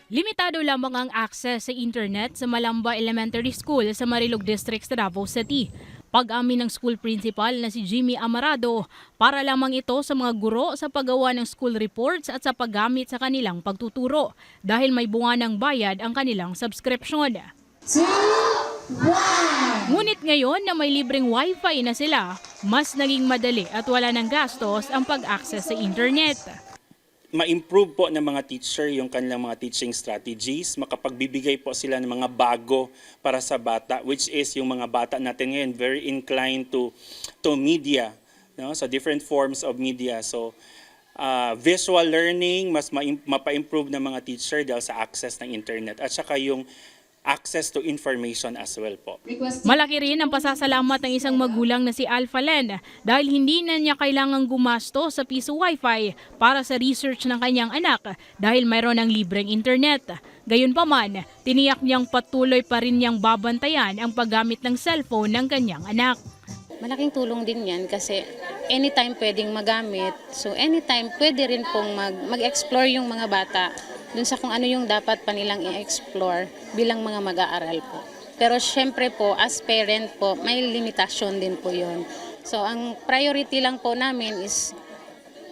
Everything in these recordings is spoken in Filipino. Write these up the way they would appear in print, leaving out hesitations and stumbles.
Limitado lamang ang access sa internet sa Malamba Elementary School sa Marilog District sa Davao City. Pag-amin ng school principal na si Jimmy Amarado, para lamang ito sa mga guro sa paggawa ng school reports at sa paggamit sa kanilang pagtuturo dahil may bunga ng bayad ang kanilang subscription. 2, 1. Ngunit ngayon na may libreng wifi na sila, mas naging madali at wala ng gastos ang pag-access sa internet. Ma-improve po ng mga teacher yung kanilang mga teaching strategies, makapagbibigay po sila ng mga bago para sa bata, which is yung mga bata natin ngayon very inclined to media, no? So different forms of media. So visual learning, mas mapa-improve ng mga teacher dahil sa access ng internet at saka yung access to information as well po. Malaki rin ang pasasalamat ng isang magulang na si Alpha Len dahil hindi na niya kailangang gumasto sa piso wifi para sa research ng kanyang anak dahil mayroon ng libreng internet. Gayunpaman, tiniyak niyang patuloy pa rin niyang babantayan ang paggamit ng cellphone ng kanyang anak. Malaking tulong din yan kasi anytime pwedeng magamit. So anytime pwede rin pong mag-explore yung mga bata dun sa kung ano yung dapat pa nilang i-explore bilang mga mag-aaral po. Pero syempre po, as parent po, may limitasyon din po yun. So ang priority lang po namin is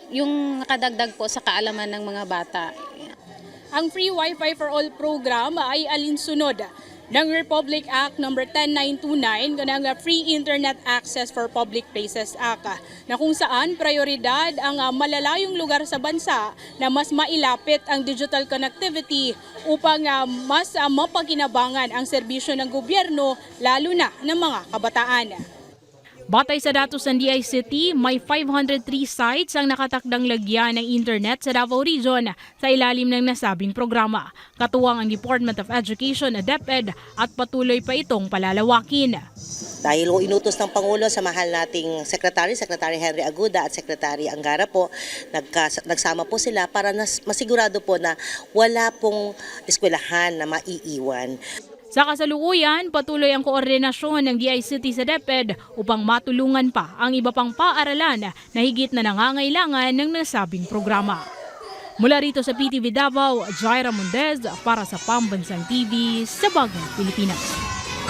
yung nakadagdag po sa kaalaman ng mga bata. Ang Free Wi-Fi for All program ay alinsunod ng Republic Act No. 10929 ng Free Internet Access for Public Places Act na kung saan prioridad ang malalayong lugar sa bansa na mas mailapit ang digital connectivity upang mas mapakinabangan ang serbisyo ng gobyerno lalo na ng mga kabataan. Batay sa datos ng DICT, may 503 sites ang nakatakdang lagyan ng internet sa Davao Region sa ilalim ng nasabing programa. Katuwang ang Department of Education, DepEd, at patuloy pa itong palalawakin. Dahil inutos ng Pangulo sa mahal nating Secretary Henry Aguda at Secretary Angara po, nagsama po sila para masigurado po na wala pong eskwelahan na maiiwan. Sa kasalukuyan, patuloy ang koordinasyon ng DICT sa DepEd upang matulungan pa ang iba pang paaralan na higit na nangangailangan ng nasabing programa. Mula rito sa PTV Davao, Jaira Mundez para sa Pambansang TV sa Bagong Pilipinas.